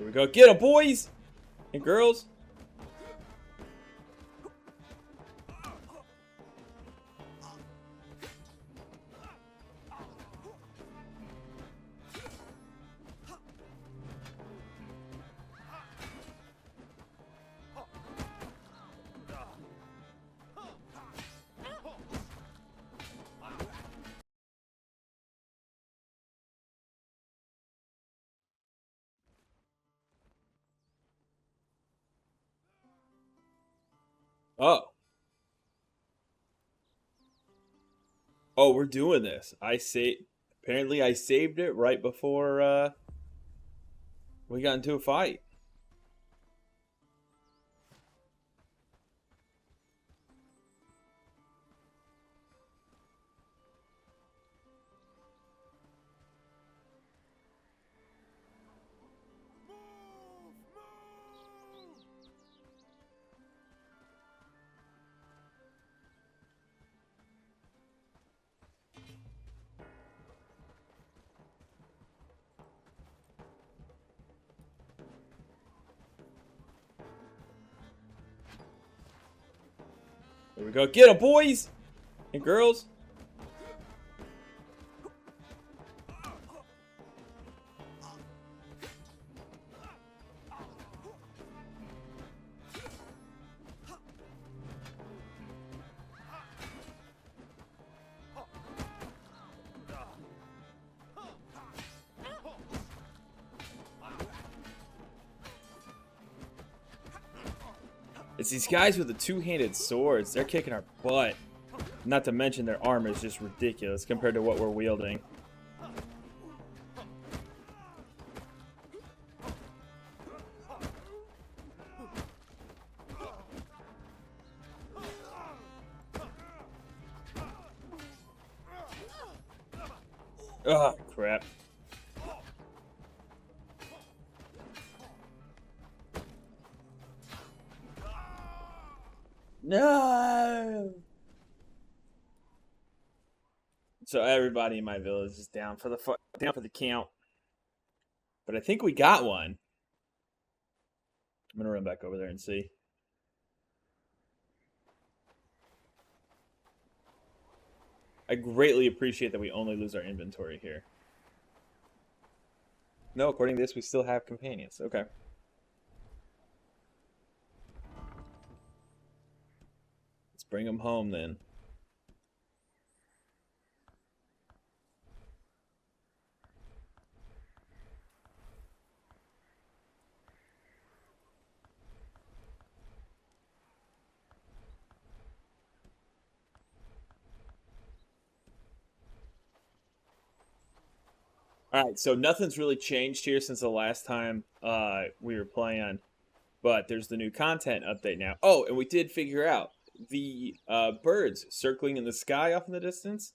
There we go. Get them, boys and girls. Oh. Oh, we're doing this. Apparently I saved it right before we got into a fight. There we go. Get them, boys and girls. It's these guys with the two-handed swords. They're kicking our butt. Not to mention their armor is just ridiculous compared to what we're wielding. Oh, crap. No. So everybody in my village is down for the count. But I think we got one. I'm gonna run back over there and see. I greatly appreciate that we only lose our inventory here. No, according to this, we still have companions. Okay. Let's bring them home then. All right, so nothing's really changed here since the last time we were playing, but there's the new content update now. Oh, and we did figure out the birds circling in the sky off in the distance.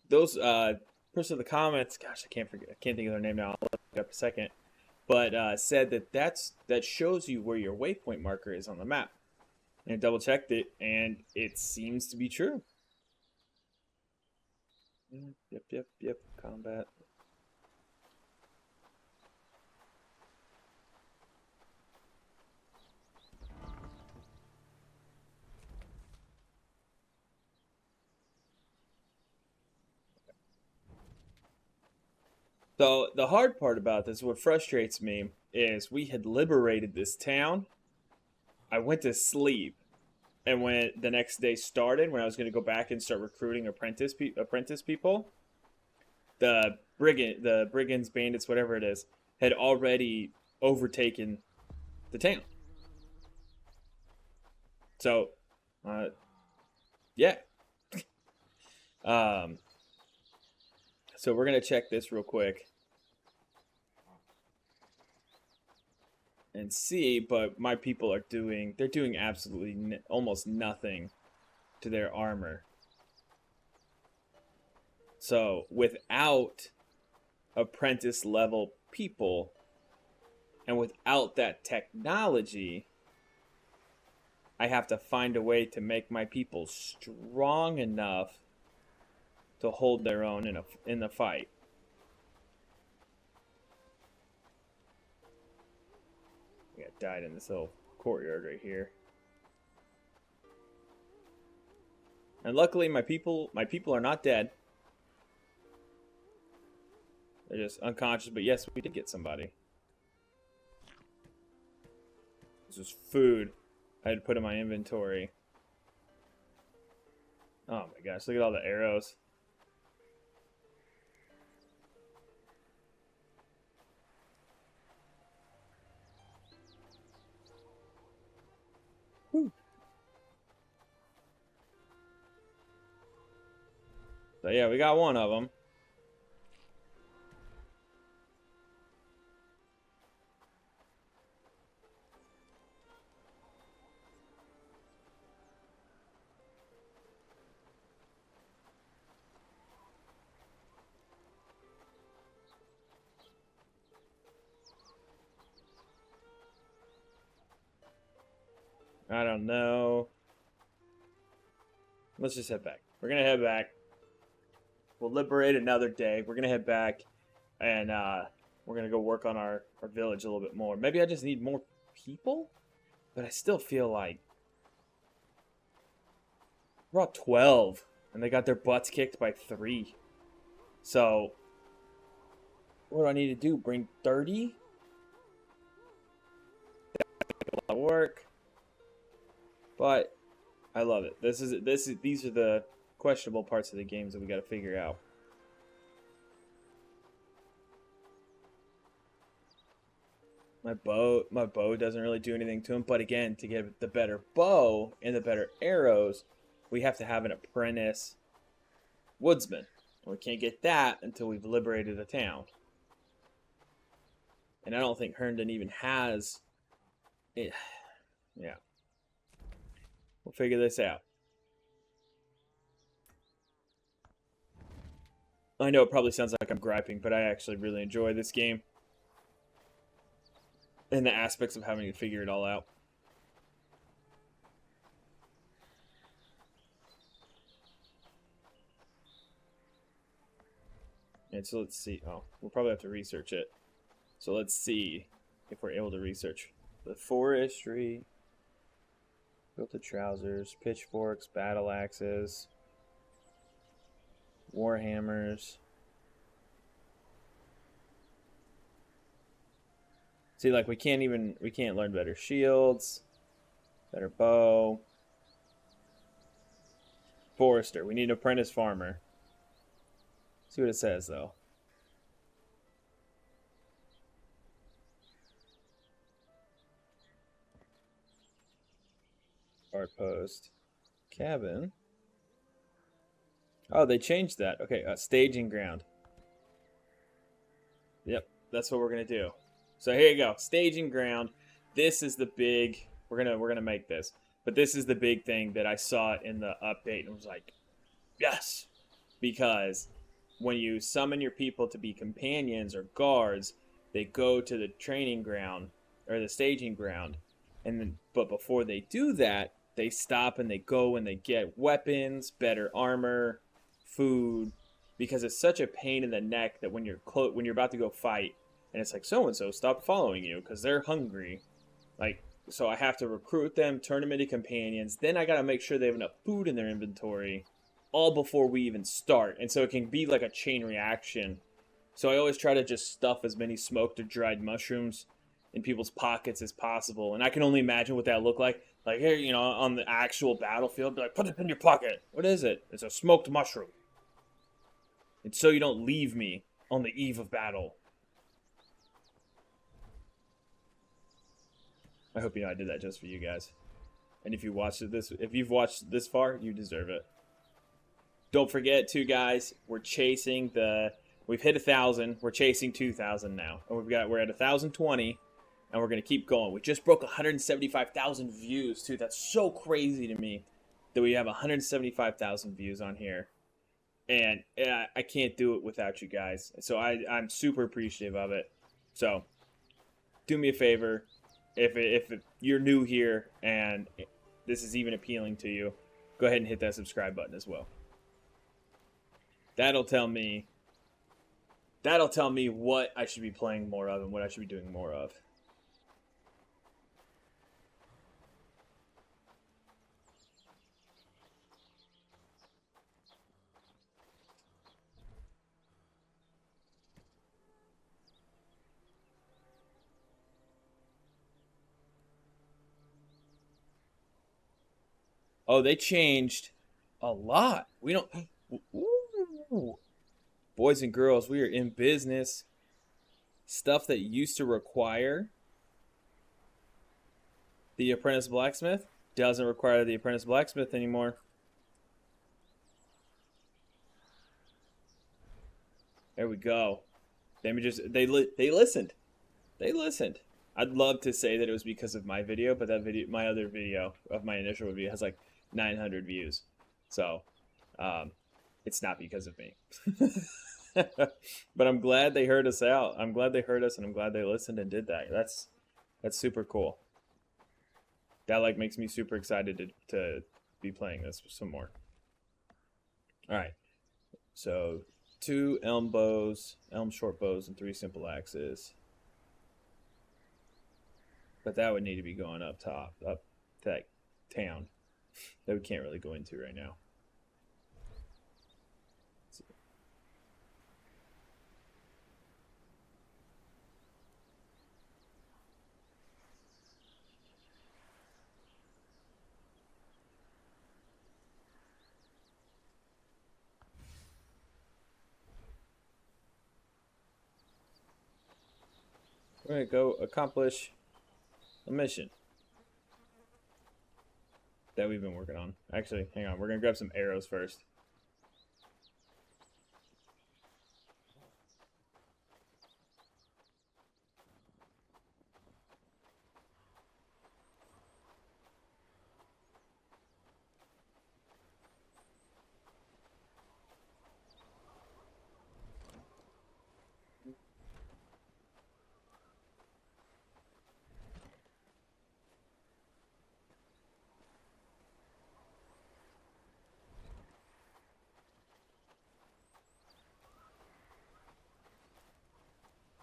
Those person in the comments, gosh, I can't think of their name now. I'll look it up a second. But said that shows you where your waypoint marker is on the map. And I double checked it, and it seems to be true. Yep. Combat. So the hard part about this, what frustrates me, is we had liberated this town. I went to sleep, and when the next day started, when I was going to go back and start recruiting apprentice people, the brigands, bandits, whatever it is, had already overtaken the town. So, yeah. So we're gonna check this real quick and see, but my people are doing absolutely almost nothing to their armor. So without apprentice level people and without that technology, I have to find a way to make my people strong enough to hold their own in the fight. I got died in this little courtyard right here. And luckily my people are not dead. They're just unconscious, but yes, we did get somebody. This was food I had to put in my inventory. Oh my gosh, look at all the arrows. Whew. So yeah, we got one of them. I don't know. Let's just head back. We're gonna head back. We'll liberate another day. We're gonna head back, and we're gonna go work on our village a little bit more. Maybe I just need more people, but I still feel like we're at 12, and they got their butts kicked by 3. So what do I need to do? Bring 30? A lot of work, but I love it. These are the questionable parts of the games that we got to figure out. My bow doesn't really do anything to him, but again, to get the better bow and the better arrows, we have to have an apprentice woodsman. We can't get that until we've liberated a town. And I don't think Herndon even has it. Yeah. We'll figure this out. I know it probably sounds like I'm griping, but I actually really enjoy this game. And the aspects of having to figure it all out. And so let's see. Oh, we'll probably have to research it. So let's see if we're able to research the forestry. Built the trousers, pitchforks, battle axes, warhammers. See, like we can't learn better shields, better bow. Forester, we need an apprentice farmer. See what it says though. Art post. Cabin. Oh, they changed that. Okay, staging ground. Yep, that's what we're gonna do. So here you go, staging ground. This is the big. We're gonna make this, but this is the big thing that I saw in the update and was like, yes, because when you summon your people to be companions or guards, they go to the training ground or the staging ground, and then but before they do that, they stop and they go and they get weapons, better armor, food, because it's such a pain in the neck that when you're about to go fight. And it's like, so-and-so stopped following you because they're hungry. Like, so I have to recruit them, turn them into companions. Then I got to make sure they have enough food in their inventory all before we even start. And so it can be like a chain reaction. So I always try to just stuff as many smoked or dried mushrooms in people's pockets as possible. And I can only imagine what that looked like. Like, here, you know, on the actual battlefield, be like, put it in your pocket. What is it? It's a smoked mushroom. And so you don't leave me on the eve of battle. I hope you know I did that just for you guys. And if you've watched this far, you deserve it. Don't forget too, guys, we've hit 1,000, we're chasing 2,000 now. And we're at 1,020, and we're gonna keep going. We just broke 175,000 views too. That's so crazy to me that we have 175,000 views on here. And I can't do it without you guys. So I'm super appreciative of it. So do me a favor. If you're new here and this is even appealing to you, go ahead and hit that subscribe button as well. That'll tell me what I should be playing more of and what I should be doing more of. Oh, they changed a lot. We don't. Ooh. Boys and girls, we are in business. Stuff that used to require the apprentice blacksmith doesn't require the apprentice blacksmith anymore. There we go. They listened. They listened. I'd love to say that it was because of my video, but that video, my other video of my initial review, has like 900 views. So, it's not because of me. But I'm glad they heard us out. I'm glad they heard us, and I'm glad they listened and did that. That's super cool. That like makes me super excited to be playing this some more. All right. So 2 elm bows, elm short bows, and 3 simple axes. But that would need to be going up top, up to that town that we can't really go into right now. We're going to go accomplish a mission that we've been working on. Actually, hang on. We're going to grab some arrows first.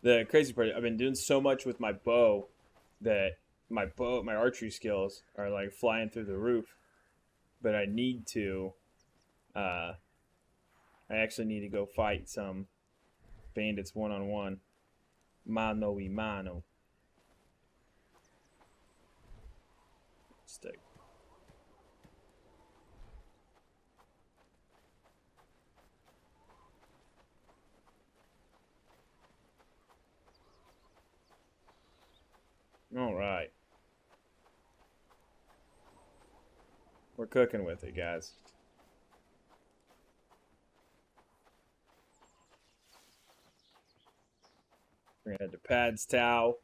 The crazy part, I've been doing so much with my bow that my archery skills are like flying through the roof. But I need to, I actually need to go fight some bandits one-on-one. Mano y mano. Stick. All right. We're cooking with it, guys. We're gonna head to Pad's Tau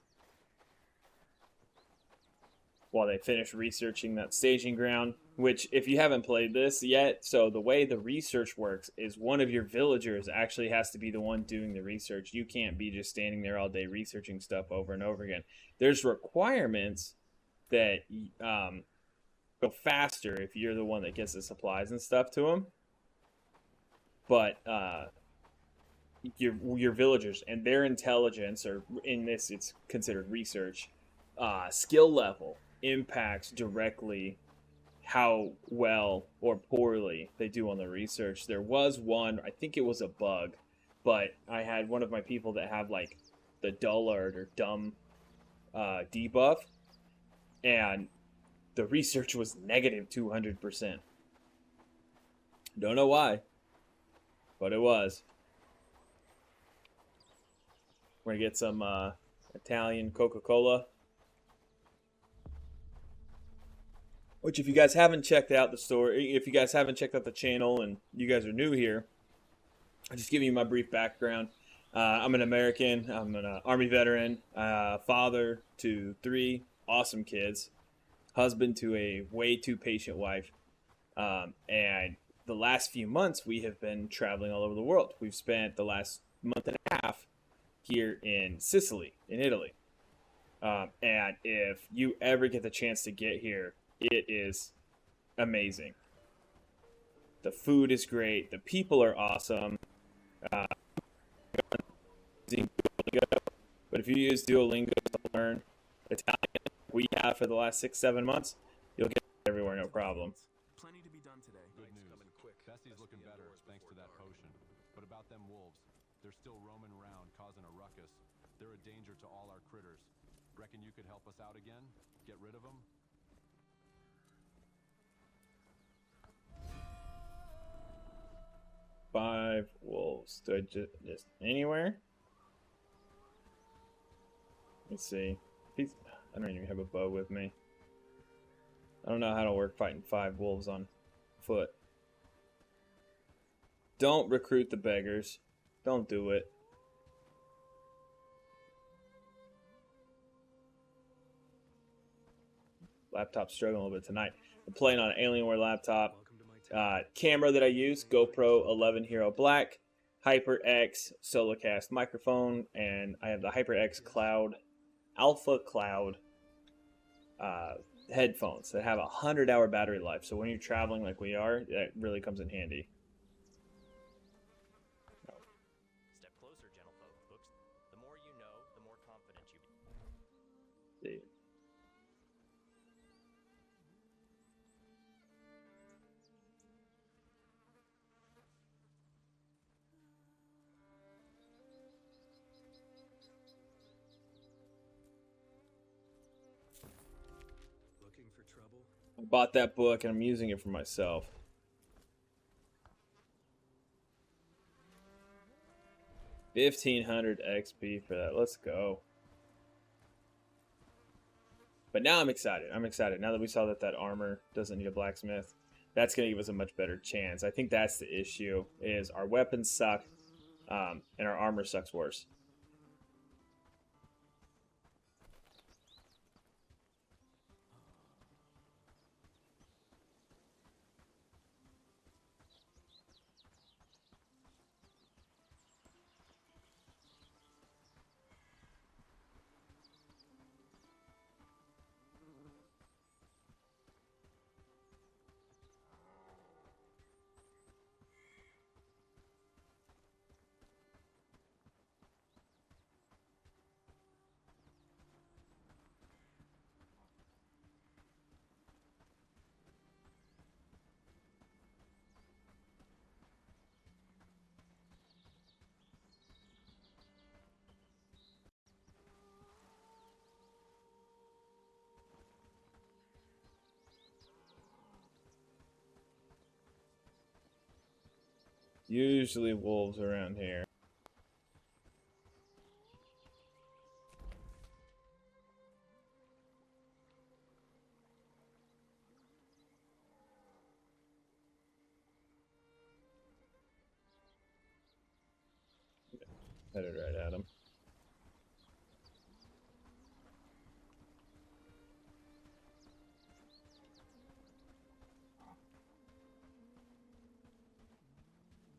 while they finish researching that staging ground, which if you haven't played this yet, so the way the research works is one of your villagers actually has to be the one doing the research. You can't be just standing there all day researching stuff over and over again. There's requirements that go faster if you're the one that gets the supplies and stuff to them, but your villagers and their intelligence, or in this it's considered research, skill level impacts directly how well or poorly they do on the research. There was one, I think it was a bug, but I had one of my people that have like the dullard or dumb debuff, and the research was negative 200%. Don't know why, but it was. We're gonna get some Italian Coca-Cola. Which, if you guys haven't checked out the store, if you guys haven't checked out the channel and you guys are new here, I'll just give you my brief background. I'm an American. I'm an Army veteran, father to 3 awesome kids, husband to a way too patient wife, and the last few months we have been traveling all over the world. We've spent the last month and a half here in Sicily, in Italy, and if you ever get the chance to get here, it is amazing. The food is great. The people are awesome. But if you use Duolingo to learn Italian, we have for the last 6-7 months, you'll get everywhere, no problem. Plenty to be done today. Good news. Bessie's looking better thanks to that potion. But about them wolves, they're still roaming around causing a ruckus. They're a danger to all our critters. Reckon you could help us out again? Get rid of them? 5 wolves. Do I just anywhere? Let's see. I don't even have a bow with me. I don't know how to work fighting 5 wolves on foot. Don't recruit the beggars. Don't do it. Laptop's struggling a little bit tonight. I'm playing on an Alienware laptop. Camera that I use, GoPro 11 Hero Black, HyperX Solocast microphone, and I have the HyperX Cloud Alpha Cloud headphones that have a 100-hour battery life. So when you're traveling like we are, that really comes in handy. Step closer, gentlefolk. The more you know, the more confident you See. Looking for trouble? I bought that book and I'm using it for myself. $1,500 XP for that. Let's go. But now I'm excited. I'm excited. Now that we saw that that armor doesn't need a blacksmith, that's going to give us a much better chance. I think that's the issue, is our weapons suck, and our armor sucks worse. Usually wolves around here. Headed right at him.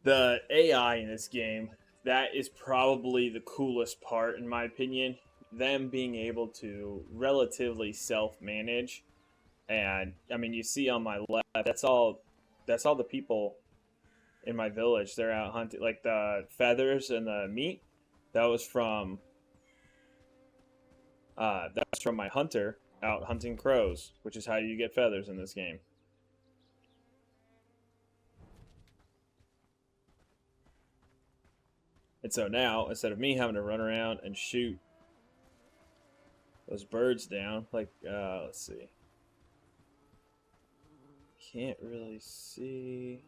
The AI in this game, that is probably the coolest part in my opinion. Them being able to relatively self-manage. And I mean, you see on my left, that's all the people in my village. They're out hunting, like the feathers and the meat. That was from my hunter out hunting crows, which is how you get feathers in this game. And so now, instead of me having to run around and shoot those birds down, like, let's see. Can't really see.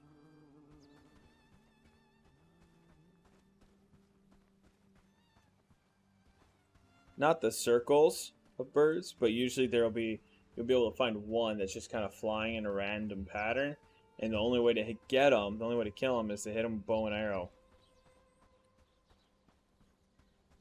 Not the circles of birds, but usually you'll be able to find one that's just kind of flying in a random pattern. And the only way to get them, the only way to kill them is to hit them with bow and arrow.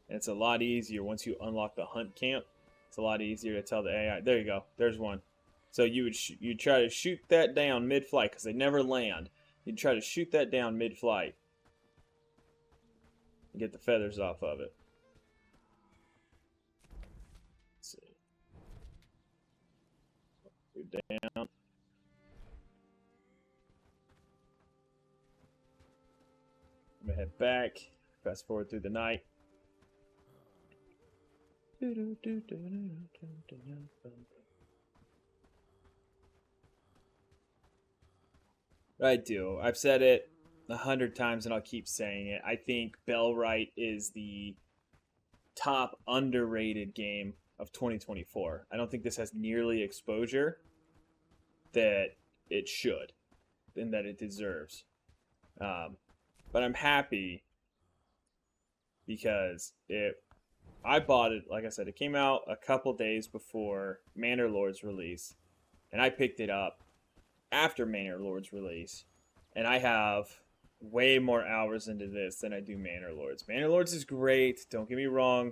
And it's a lot easier once you unlock the hunt camp. It's a lot easier to tell the AI. There you go. There's one. So you'd try to shoot that down mid-flight because they never land. You'd try to shoot that down mid-flight and get the feathers off of it. Let's see. Move down. I'm gonna head back. Fast forward through the night. I do. I've said it 100 times and I'll keep saying it. I think Bellwright is the top underrated game of 2024. I don't think this has nearly exposure that it should and that it deserves. but I'm happy because I bought it, like I said, it came out a couple days before Manor Lord's release, and I picked it up after Manor Lord's release, and I have way more hours into this than I do Manor Lords. Manor Lords is great, don't get me wrong,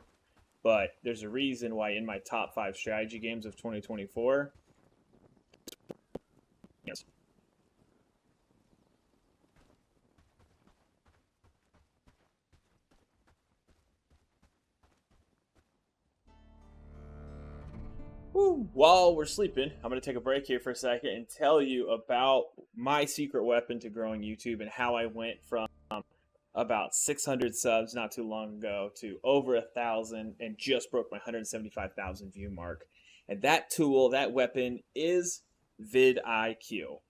but there's a reason why in my top 5 strategy games of 2024, yes. Woo. While we're sleeping, I'm going to take a break here for a second and tell you about my secret weapon to growing YouTube and how I went from about 600 subs not too long ago to over 1,000 and just broke my 175,000 view mark. And that tool, that weapon is vidIQ.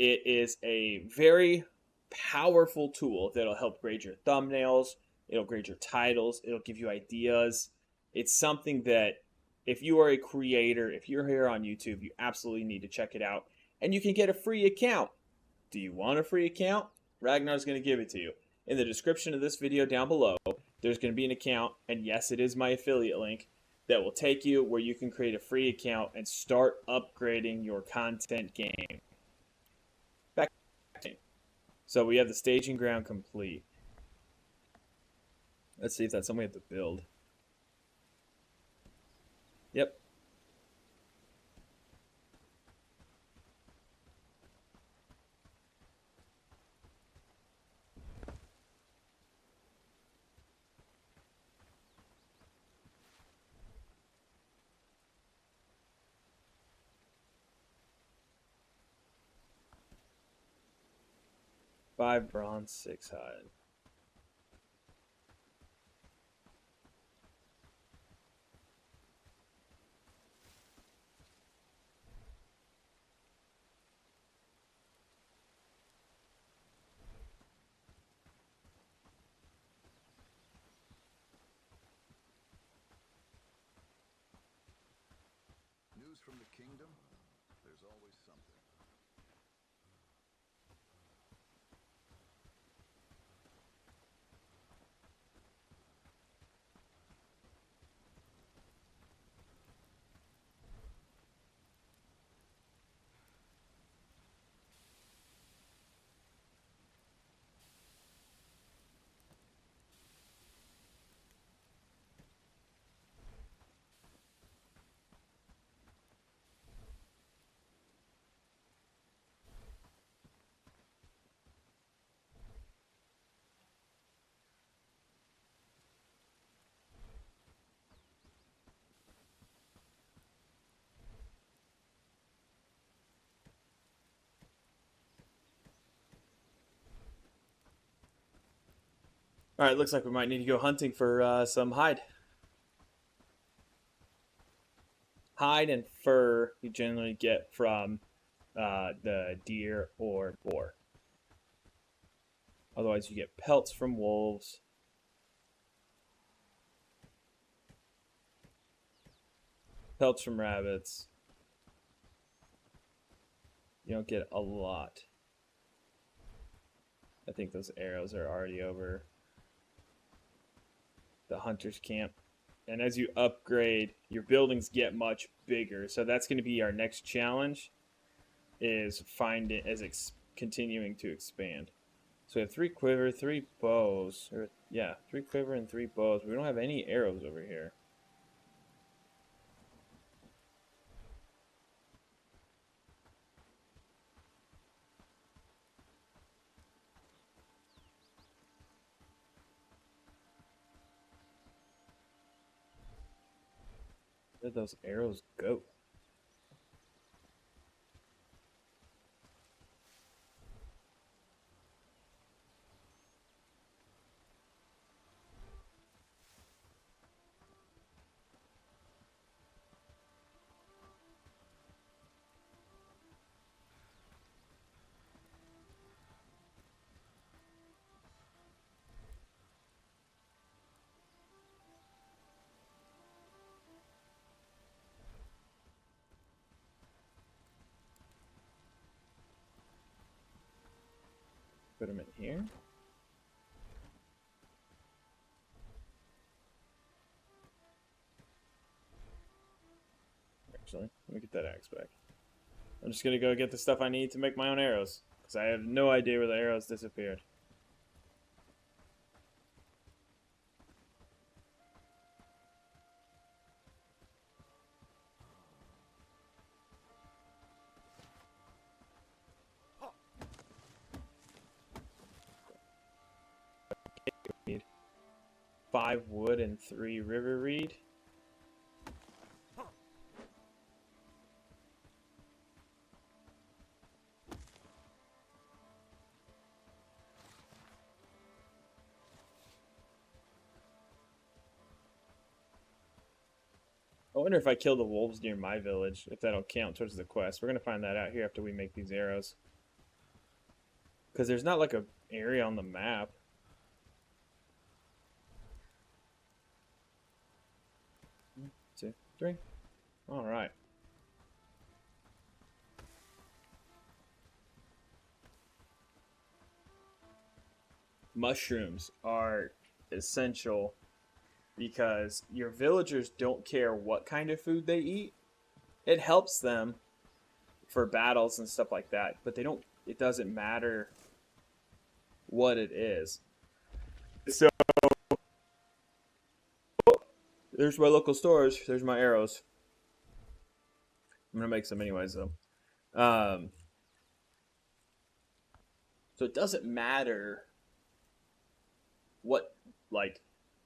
It is a very powerful tool that'll help grade your thumbnails, it'll grade your titles, it'll give you ideas. It's something that if you are a creator, if you're here on YouTube, you absolutely need to check it out. And you can get a free account. Do you want a free account? Ragnar's going to give it to you. In the description of this video down below, there's going to be an account, and yes, it is my affiliate link, that will take you where you can create a free account and start upgrading your content game. Back to you. So we have the staging ground complete. Let's see if that's something we have to build. Yep. Five bronze, 6 hide. News from the kingdom? There's always something. All right, looks like we might need to go hunting for some hide. Hide and fur you generally get from the deer or boar. Otherwise, you get pelts from wolves. Pelts from rabbits. You don't get a lot. I think those arrows are already over the hunter's camp. And as you upgrade, your buildings get much bigger. So that's going to be our next challenge, is continuing to expand. So we have 3 quiver, 3 bows. Or yeah, 3 quiver and 3 bows. We don't have any arrows over here. Where did those arrows go? Put them in here. Actually, let me get that axe back. I'm just gonna go get the stuff I need to make my own arrows, because I have no idea where the arrows disappeared. Need 5 wood and 3 river reed. I wonder if I kill the wolves near my village, if that'll count towards the quest. We're gonna find that out here after we make these arrows. Because there's not like a area on the map. 1, 2, 3. Alright. Mushrooms are essential because your villagers don't care what kind of food they eat. It helps them for battles and stuff like that, but it doesn't matter what it is. So there's my local stores, there's my arrows. I'm gonna make some anyways though. So it doesn't matter what, like,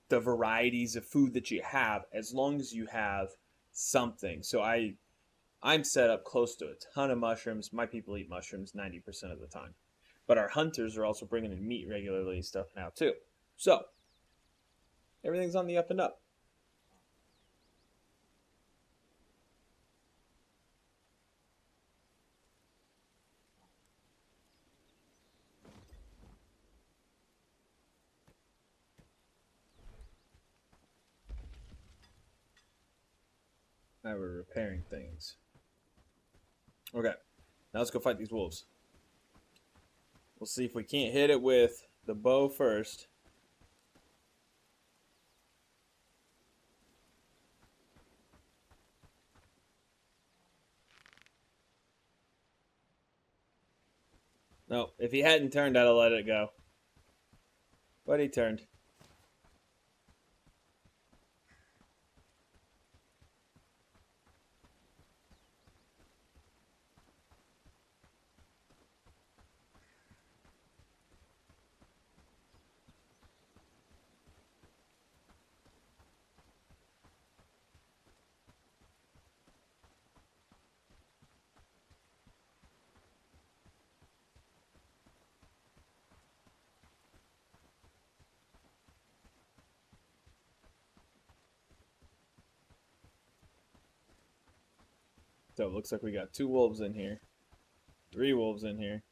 the varieties of food that you have, as long as you have something. So I'm set up close to a ton of mushrooms. My people eat mushrooms 90% of the time, but our hunters are also bringing in meat regularly and stuff now too. So everything's on the up and up. Now we're repairing things. Okay, now let's go fight these wolves. We'll see if we can't hit it with the bow first. No, if he hadn't turned, I'd have let it go. But he turned. So it looks like we got 2 wolves in here. 3 wolves in here.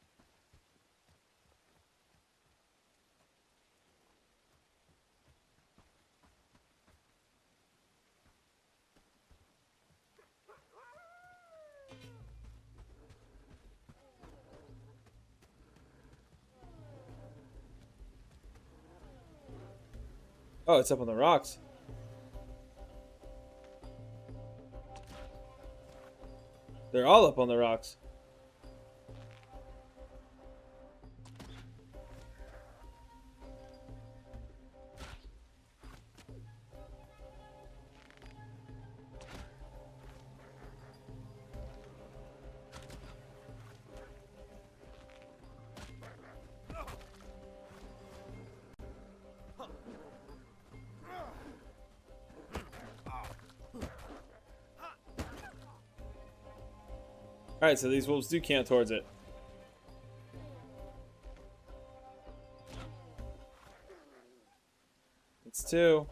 Oh, it's up on the rocks. They're all up on the rocks. Alright, so these wolves do count towards it. It's 2.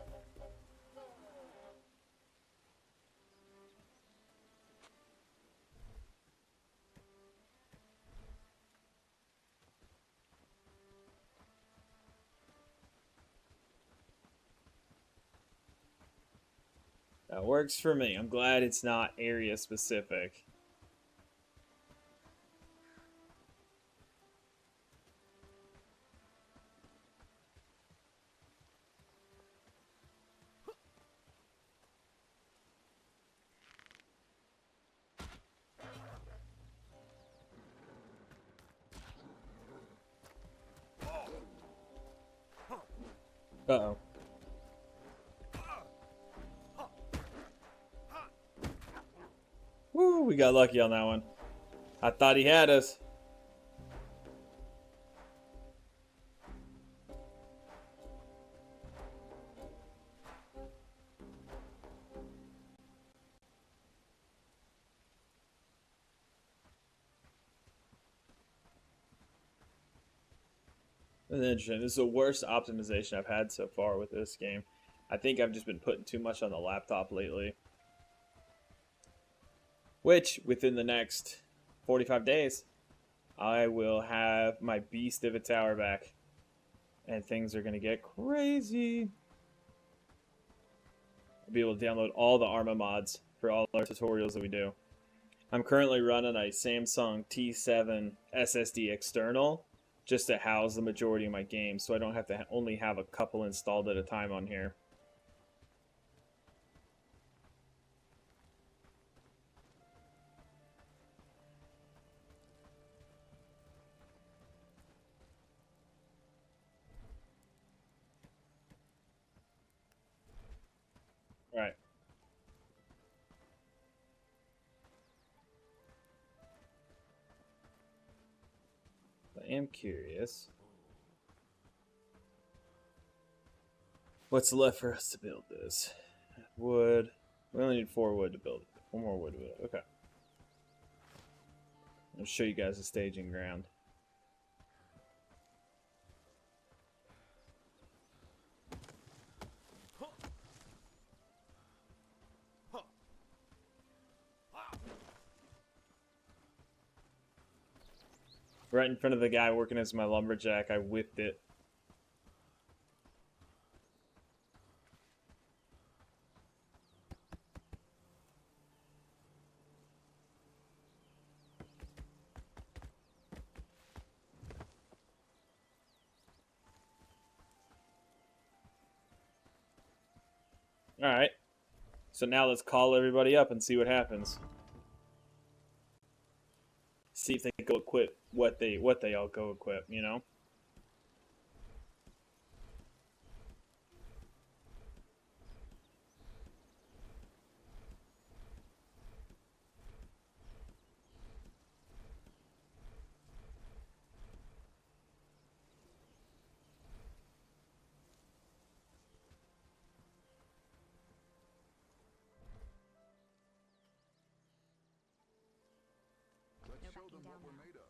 That works for me. I'm glad it's not area specific. Uh-oh. Woo, we got lucky on that one. I thought he had us. That's interesting. This is the worst optimization I've had so far with this game. I think I've just been putting too much on the laptop lately. Which, within the next 45 days, I will have my beast of a tower back. And things are going to get crazy. I'll be able to download all the Arma mods for all our tutorials that we do. I'm currently running a Samsung T7 SSD external just to house the majority of my games, so I don't have to only have a couple installed at a time on here. All right. I am curious. What's left for us to build this? Wood. We only need 4 wood to build it. 1 more wood to build it. Okay. I'll show you guys the staging ground. Right in front of the guy working as my lumberjack, I whipped it. Alright. So now let's call everybody up and see what happens. See if they go equip what they all go equip, you know? Let's show them what we're made of.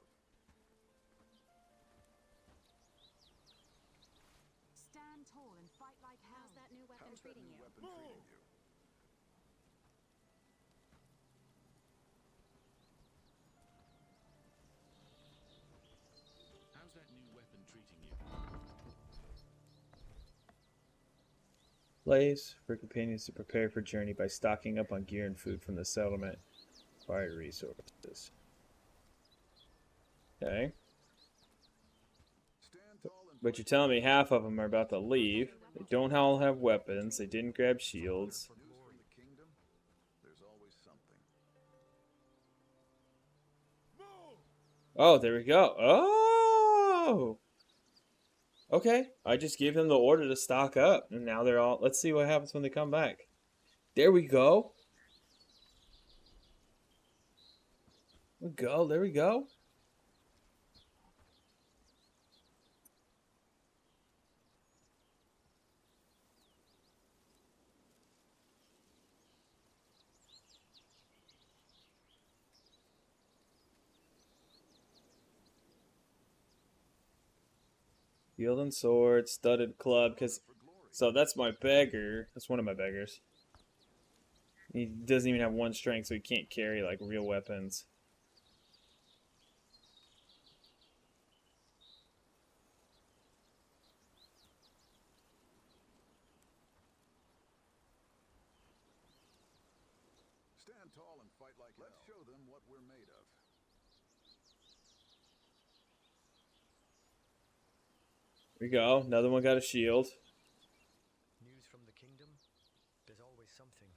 Stand tall and fight like hell. How's that new weapon How's that treating new you? weapon treating you? How's that new weapon treating you? Place for companions to prepare for journey by stocking up on gear and food from the settlement. Fire resources. Okay. Stand tall and But you're telling me half of them are about to leave. They don't all have weapons. They didn't grab shields. news from the kingdom. There's always something. Oh, there we go. Oh! Okay. I just gave them the order to stock up. And now they're all... Let's see what happens when they come back. There we go. There we go. Shield and sword, studded club, because... So that's my beggar. That's one of my beggars. He doesn't even have 1 strength, so he can't carry, like, real weapons. Stand tall and fight like hell. Let's show them what we're made of. There we go. Another one got a shield. News from the kingdom? There's always something.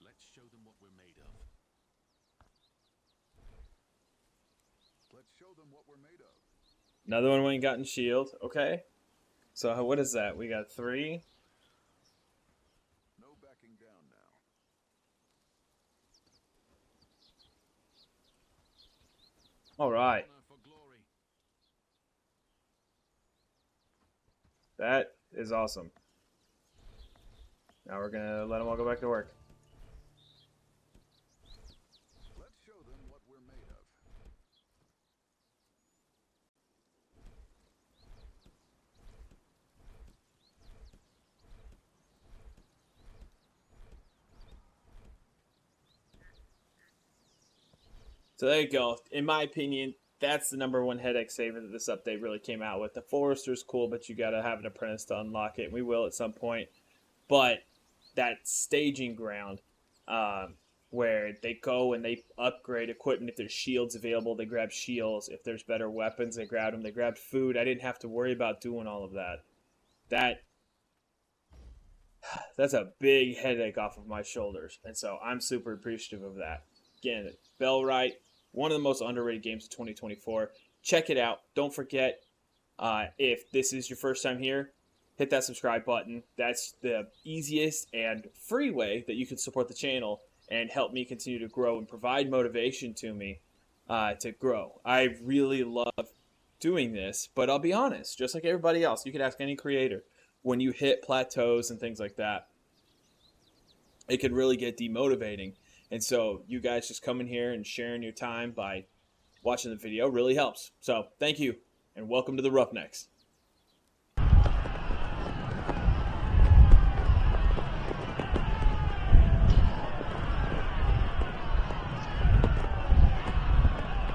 Let's show them what we're made of. Let's show them what we're made of. Another one went and got in shield. Okay. So what is that? We got 3. No backing down now. All right. Honor for glory. That is awesome. Now we're gonna let them all go back to work. Let's show them what we're made of. So there you go. In my opinion, that's the #1 headache saver that this update really came out with. The Forester's cool, but you gotta have an apprentice to unlock it. We will at some point. But that staging ground, where they go and they upgrade equipment. If there's shields available, they grab shields. If there's better weapons, they grab them. They grabbed food. I didn't have to worry about doing all of that. That's a big headache off of my shoulders. And so I'm super appreciative of that. Again, Bellwright, one of the most underrated games of 2024. Check it out. Don't forget, if this is your first time here, hit that subscribe button. That's the easiest and free way that you can support the channel and help me continue to grow and provide motivation to me to grow. I really love doing this, but I'll be honest, just like everybody else, you could ask any creator, when you hit plateaus and things like that, it can really get demotivating. And so you guys just coming here and sharing your time by watching the video really helps. So thank you, and welcome to the Roughnecks.